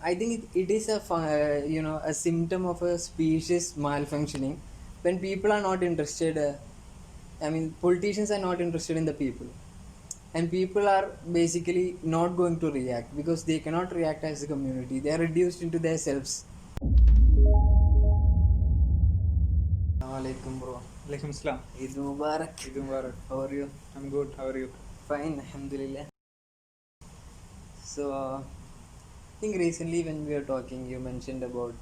I think it is a symptom of a species malfunctioning when people are not interested. I mean, politicians are not interested in the people, and people are basically not going to react because they cannot react as a community. They are reduced into their selves. Assalamualaikum, bro. Alaikum Salam. Eid Mubarak. Eid Mubarak. How are you? I'm good. How are you? Fine, Alhamdulillah. So, I think recently when we were talking, you mentioned about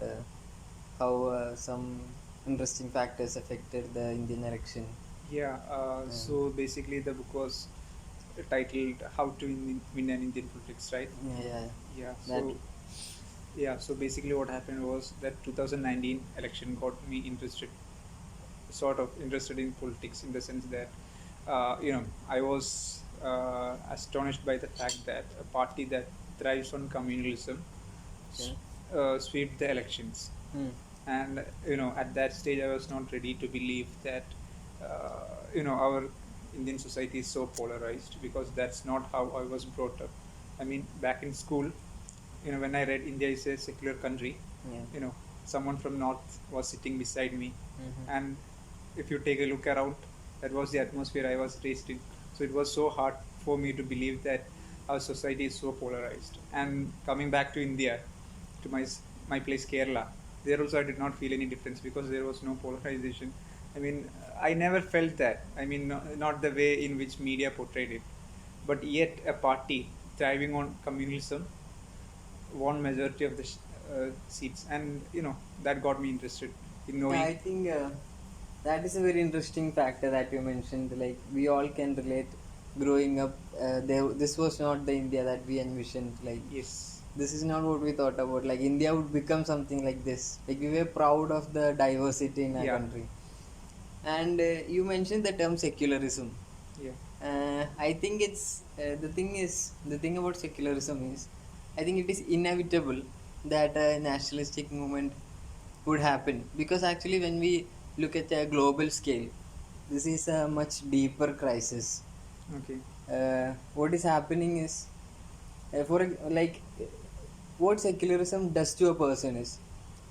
how some interesting factors affected the Indian election. Yeah. So basically, the book was titled "How to Win an Indian Politics," right? Yeah, yeah, Yeah. that. So basically, what happened was that 2019 election got me interested, sort of interested in politics in the sense that, I was astonished by the fact that a party that thrives on communalism Okay. swept the elections. Hmm. And at that stage I was not ready to believe that our Indian society is so polarized, because that's not how I was brought up. I mean, back in school, when I read India is a secular country, Yeah. someone from north was sitting beside me, Mm-hmm. and if you take a look around, that was the atmosphere I was raised in. So it was so hard for me to believe that our society is so polarized. And coming back to India, to my place Kerala, there also I did not feel any difference because there was no polarization. I mean, I never felt that. I mean, not the way in which media portrayed it, but yet a party thriving on communalism won majority of the seats, and that got me interested in Yeah, knowing. I think that is a very interesting factor that you mentioned. Like we all can relate. Growing up, this was not the India that we envisioned. Like Yes. this is not what we thought about. Like India would become something like this. Like we were proud of the diversity in our Yeah. country. And you mentioned the term secularism. Yeah. I think the thing about secularism is, I think it is inevitable that a nationalistic movement would happen, because actually when we look at a global scale, this is a much deeper crisis. Okay. What is happening is, like what secularism does to a person is,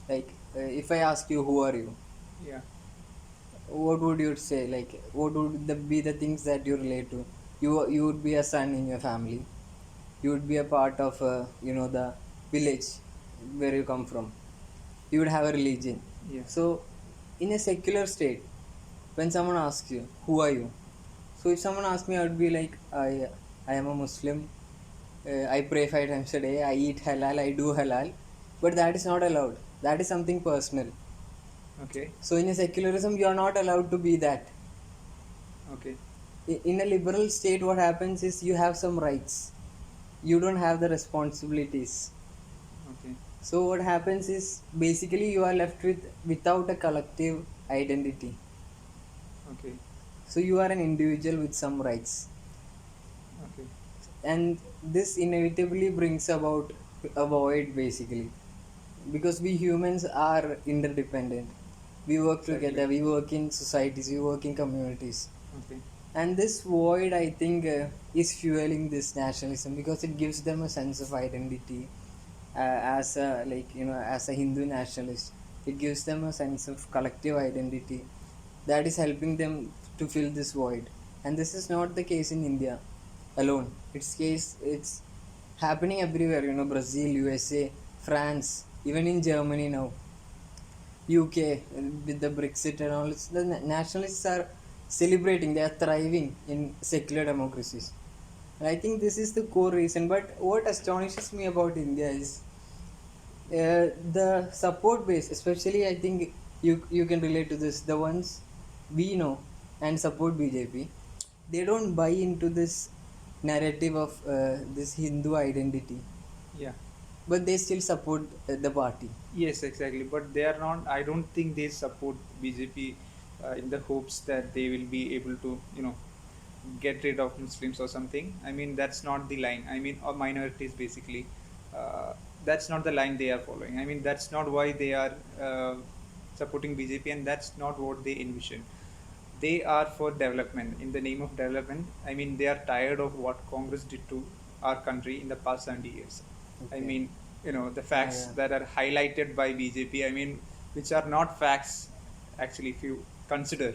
like if I ask you who are you, Yeah. what would you say? Like what would be the things that you relate to? You would be a son in your family. You would be a part of the village where you come from. You would have a religion. Yeah. So in a secular state, when someone asks you who are you, so if someone asks me, I would be like, I am a Muslim. I pray 5 times a day. I eat halal. I do halal. But that is not allowed. That is something personal. Okay. So in a secularism, you are not allowed to be that. Okay. In a liberal state, what happens is you have some rights. You don't have the responsibilities. Okay. So what happens is basically you are left without a collective identity. Okay. So you are an individual with some rights, Okay. and this inevitably brings about a void basically, because we humans are interdependent. We work Exactly. together. We work in societies. We work in communities. Okay. And this void, I think, is fueling this nationalism because it gives them a sense of identity. As a, as a Hindu nationalist, it gives them a sense of collective identity that is helping them to fill this void. And this is not the case in India alone. It's happening everywhere. Brazil, USA, France, even in Germany now, UK, with the Brexit and all. The nationalists are celebrating. They are thriving in secular democracies. And I think this is the core reason. But what astonishes me about India is the support base. Especially, I think you can relate to this. The ones we know and support BJP, they don't buy into this narrative of this Hindu identity, Yeah. but they still support the party. Yes, exactly. But they are not. I don't think they support BJP in the hopes that they will be able to, get rid of Muslims or something. I mean, that's not the line. I mean, or minorities basically. Uh, that's not the line they are following. I mean, that's not why they are supporting BJP, and that's not what they envision. They are for development. In the name of development, I mean, they are tired of what Congress did to our country in the past 70 years. I Okay. mean, the Yeah, facts yeah. that are highlighted by BJP. I mean, which are not facts actually, if you consider.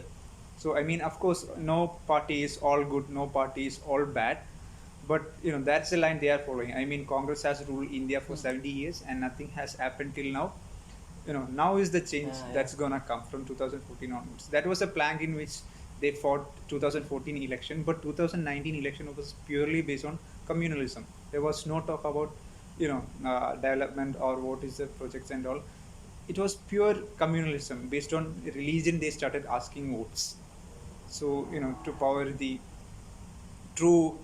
So I mean, of course, no party is all good, no party is all bad, but that's the line they are following. I mean, Congress has ruled India for Hmm. 70 years, and nothing has happened till now. Now is the change Yeah, yeah. that's gonna come from 2014 onwards. That was a plank in which they fought 2014 election, but 2019 election was purely based on communalism. There was no talk about development or what is the projects and all. It was pure communalism based on religion. They started asking votes, so to power the true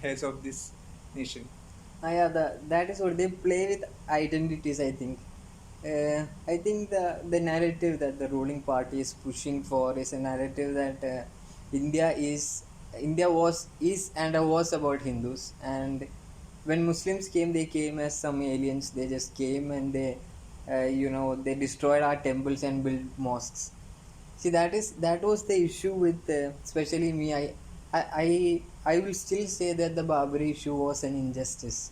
heads of this nation. Yeah, that is what they play with identities, I think. I think the narrative that the ruling party is pushing for is a narrative that India is India was is and was about Hindus, and when Muslims came, they came as some aliens. They just came and they destroyed our temples and built mosques. See, that was the issue with especially me. I will still say that the Babri issue was an injustice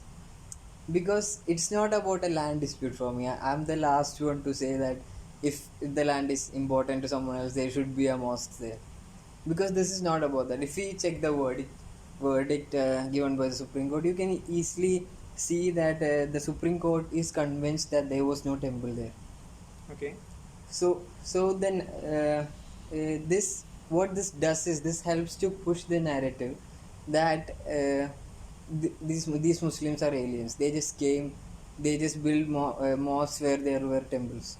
because it's not about a land dispute for me. I'm the last one to say that if the land is important to someone else, there should be a mosque there. Because this is not about that. If we check the verdict given by the Supreme Court, you can easily see that the Supreme Court is convinced that there was no temple there. Okay. So then this what this does is this helps to push the narrative that these Muslims are aliens. They just came, they just built mosques where there were temples.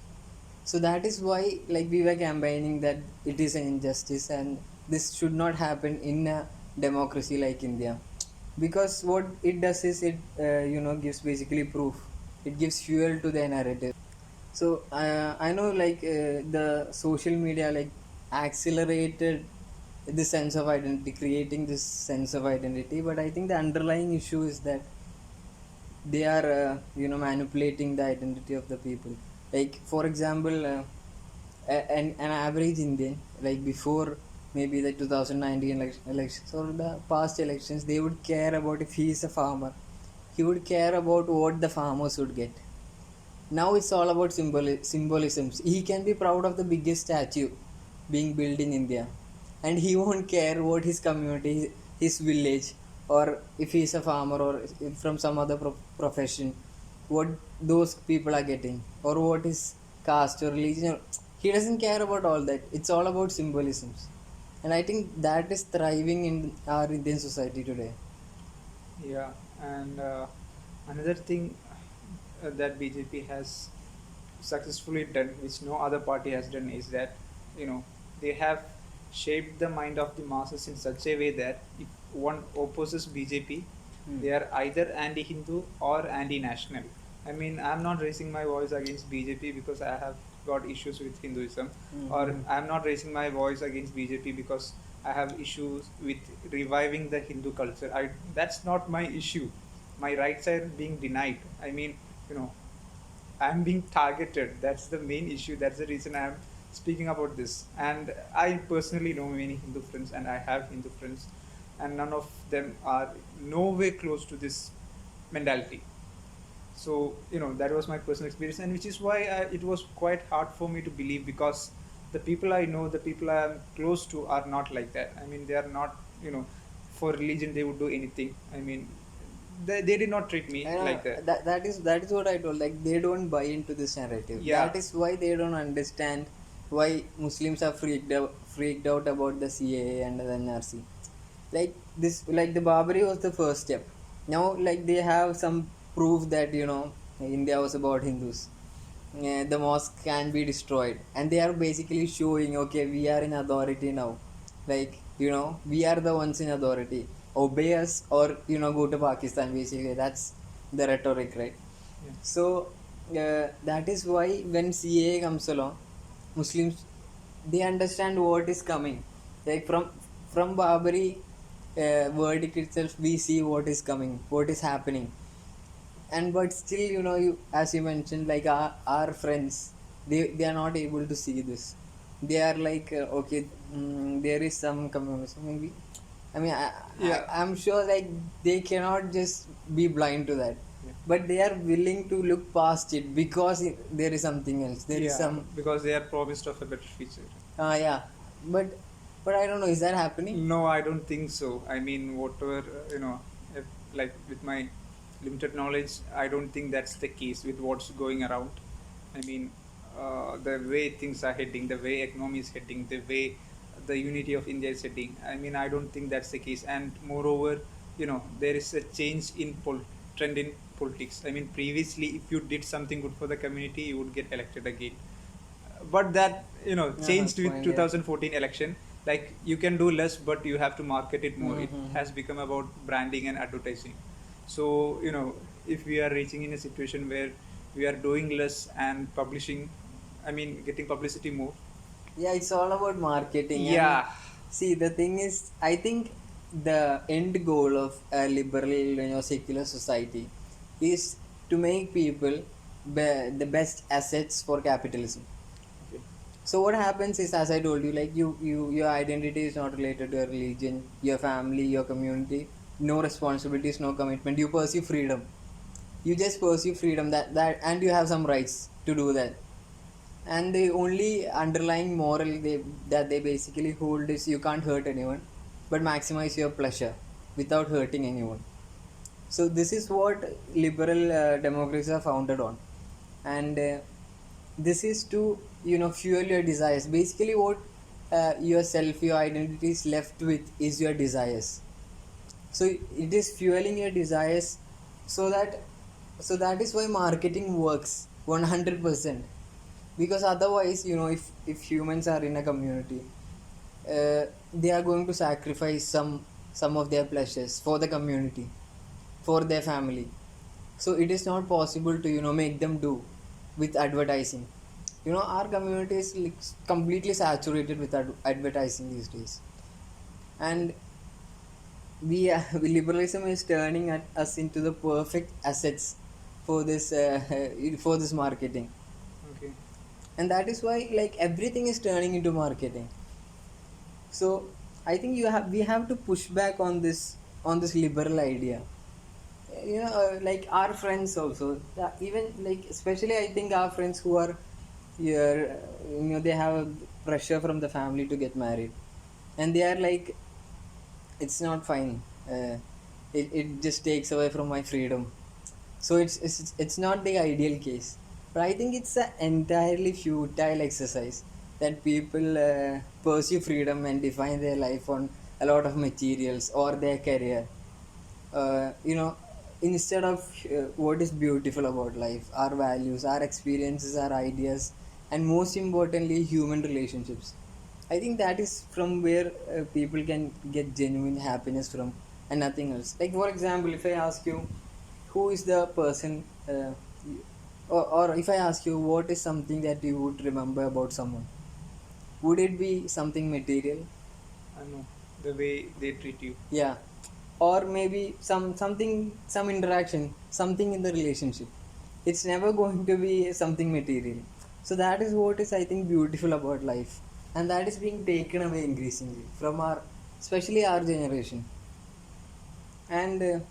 So that is why, like, we were campaigning that it is an injustice and this should not happen in a democracy like India, because what it does is it gives basically proof. It gives fuel to the narrative. So I know, like, the social media like accelerated the sense of identity, creating this sense of identity. But I think the underlying issue is that they are manipulating the identity of the people. Like, for example, an average Indian, like before maybe the 2019 elections or the past elections, they would care about if he is a farmer. He would care about what the farmers would get. Now it's all about symbolisms. He can be proud of the biggest statue being built in India, and he won't care what his community, his village, or if he's a farmer or if from some other profession, what those people are getting, or what is caste or religion. He doesn't care about all that. It's all about symbolisms, and I think that is thriving in our Indian society today. Yeah, and another thing that BJP has successfully done, which no other party has done, is that they have shaped the mind of the masses in such a way that if one opposes BJP, Hmm. they are either anti-Hindu or anti-national. I mean, I'm not raising my voice against BJP because I have got issues with Hinduism, or Mm-hmm. I'm not raising my voice against BJP because I have issues with reviving the Hindu culture. That's not my issue. My rights are being denied. I mean, you know, I'm being targeted. That's the main issue. That's the reason I'm speaking about this. And I personally know many Hindu friends, and I have Hindu friends, and none of them are nowhere close to this mentality. So that was my personal experience, and which is why it was quite hard for me to believe, because the people I know, the people I am close to, are not like that. I mean, they are not, for religion they would do anything. I mean, they did not treat me I know like that. that is what I told. Like, they don't buy into this narrative. Yeah. That is why they don't understand why Muslims are freaked out about the CAA and the NRC. Like this, like the Barbary was the first step. Now, like, they have some proof that India was about Hindus. The mosque can be destroyed, and they are basically showing, okay, we are in authority now. Like, we are the ones in authority. Obey us, or go to Pakistan. Basically, that's the rhetoric, right? Yeah. So that is why when CAA comes along, Muslims, they understand what is coming. Like, from Babari verdict itself, we see what is coming, what is happening. And but still, as you mentioned, like, our friends, they are not able to see this. They are like, okay, there is some communism maybe. I mean, Yeah. I'm sure, like, they cannot just be blind to that. but they are willing to look past it because there is something else, there is Yeah, some. because they are promised of a better future. Yeah, but I don't know, is that happening? No, I don't think so. I mean, whatever, if, like with my limited knowledge, I don't think that's the case with what's going around. I mean, the way things are heading, the way economy is heading, the way the unity of India is heading. I mean, I don't think that's the case. And moreover, there is a change in trend in politics. I mean, previously, if you did something good for the community, you would get elected again, but that Uh-huh, changed with point, yeah. 2014 election. Like, you can do less but you have to market it more. It Mm-hmm. has become about branding and advertising. So if we are reaching in a situation where we are doing less and publishing, I mean getting publicity more. Yeah, it's all about marketing. And Yeah. see, the thing is, I think the end goal of a liberal, secular society is to make people the best assets for capitalism. Okay. So what happens is, as I told you, like your identity is not related to your religion, your family, your community. No responsibilities, no commitment. You pursue freedom. You just pursue freedom, and you have some rights to do that. And the only underlying moral that they basically hold is you can't hurt anyone, but maximize your pleasure without hurting anyone. So this is what liberal democracies are founded on. And this is to fuel your desires. Basically what yourself, your identity is left with is your desires. So it is fueling your desires. So that so that is why marketing works 100%. Because otherwise, if humans are in a community, they are going to sacrifice some of their pleasures for the community, for their family. So it is not possible to make them do with advertising. Our community is like completely saturated with advertising these days. And liberalism is turning us into the perfect assets for this for this marketing. Okay. And that is why, like, everything is turning into marketing. So I think we have to push back on this liberal idea. Like our friends also, even like, especially I think our friends who are here, they have a pressure from the family to get married, and they are like, it's not fine. It just takes away from my freedom. So it's not the ideal case, but I think it's an entirely futile exercise that people pursue freedom and define their life on a lot of materials or their career. uh, you know Instead of what is beautiful about life, our values, our experiences, our ideas, and most importantly, human relationships. I think that is from where people can get genuine happiness from, and nothing else. Like, for example, if I ask you, who is the person, or if I ask you, what is something that you would remember about someone, would it be something material? I know the way they treat you. Yeah. Or maybe some interaction, something in the relationship. It's never going to be something material. So that is what is, I think, beautiful about life, and that is being taken away increasingly from our, especially our generation. And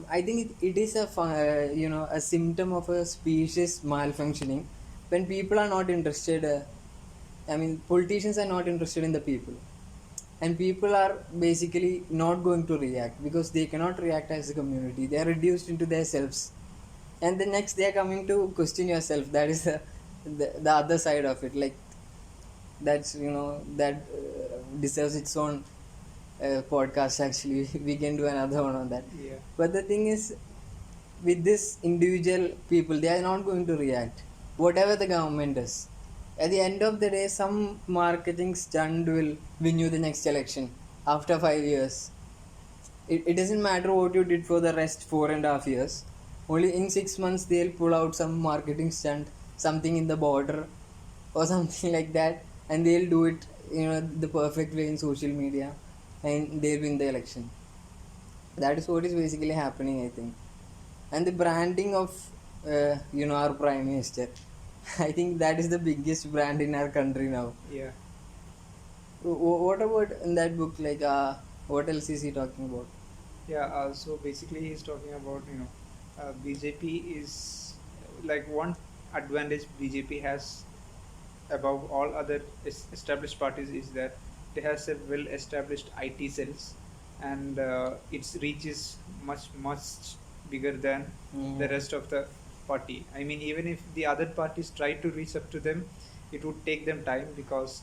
I think it is a symptom of a species malfunctioning when people are not interested. I mean, politicians are not interested in the people, and people are basically not going to react because they cannot react as a community. They are reduced into their selves, and the next they are coming to question yourself. That is the other side of it. Like, that's that deserves its own podcast. Actually, we can do another one on that. Yeah. But the thing is, with this individual people, they are not going to react whatever the government does. At the end of the day, some marketing stunt will win you the next election after 5 years. It doesn't matter what you did for the rest 4.5 years. Only in 6 months they'll pull out some marketing stunt, something in the border or something like that, and they'll do it the perfect way in social media, and they'll win the election. That is what is basically happening, I think. And the branding of our prime minister, I think that is the biggest brand in our country now. Yeah. What about in that book, like, what else is he talking about? Yeah. So basically, he's talking about BJP is like one advantage BJP has above all other established parties is that it has a well established IT cells, and its reach is much bigger than the Mm. rest of the party. I mean, even if the other parties try to reach up to them, it would take them time because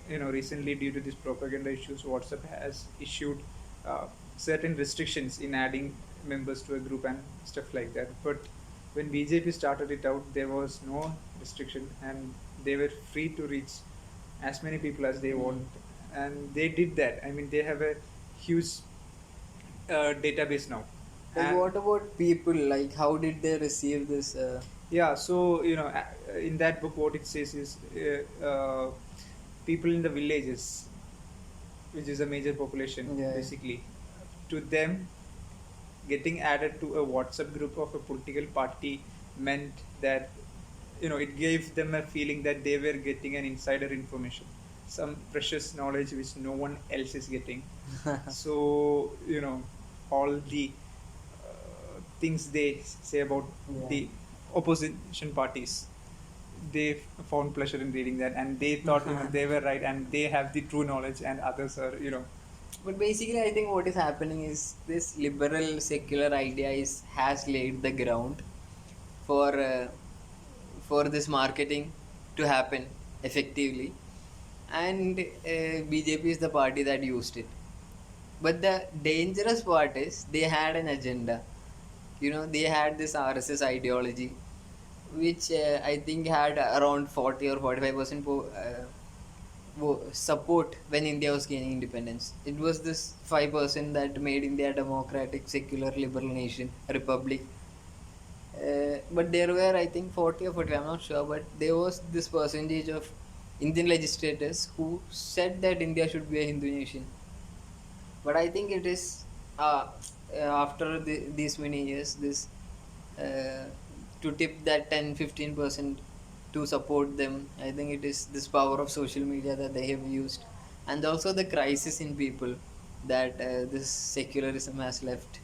recently due to these propaganda issues, WhatsApp has issued uh, certain restrictions in adding members to a group and stuff like that. But when BJP started it out, there was no restriction and they were free to reach as many people as they Mm. want, and they did that. I mean, they have a huge database now, Like, and what about people? Like, how did they receive this? yeah. So in that book, what it says is people in the villages, which is a major population, Yeah. basically, to them, getting added to a WhatsApp group of a political party meant that it gave them a feeling that they were getting an insider information, some precious knowledge which no one else is getting. So all the things they say about Yeah. the opposition parties, they found pleasure in reading that, and they thought they were right and they have the true knowledge, and others are But basically, I think what is happening is this liberal secular idea is has laid the ground for for this marketing to happen effectively, and BJP is the party that used it. But the dangerous part is they had an agenda. They had this RSS ideology, which I think had around 40 or 45% support when India was gaining independence. It was this 5% that made India a democratic, secular, liberal nation, a republic. But there were, I think, 40 or 40, I'm not sure, but there was this percentage of Indian legislators who said that India should be a Hindu nation. But I think it is after these many years, this uh, to tip that 10-15% to support them. I think it is this power of social media that they have used, and also the crisis in people that this secularism has left.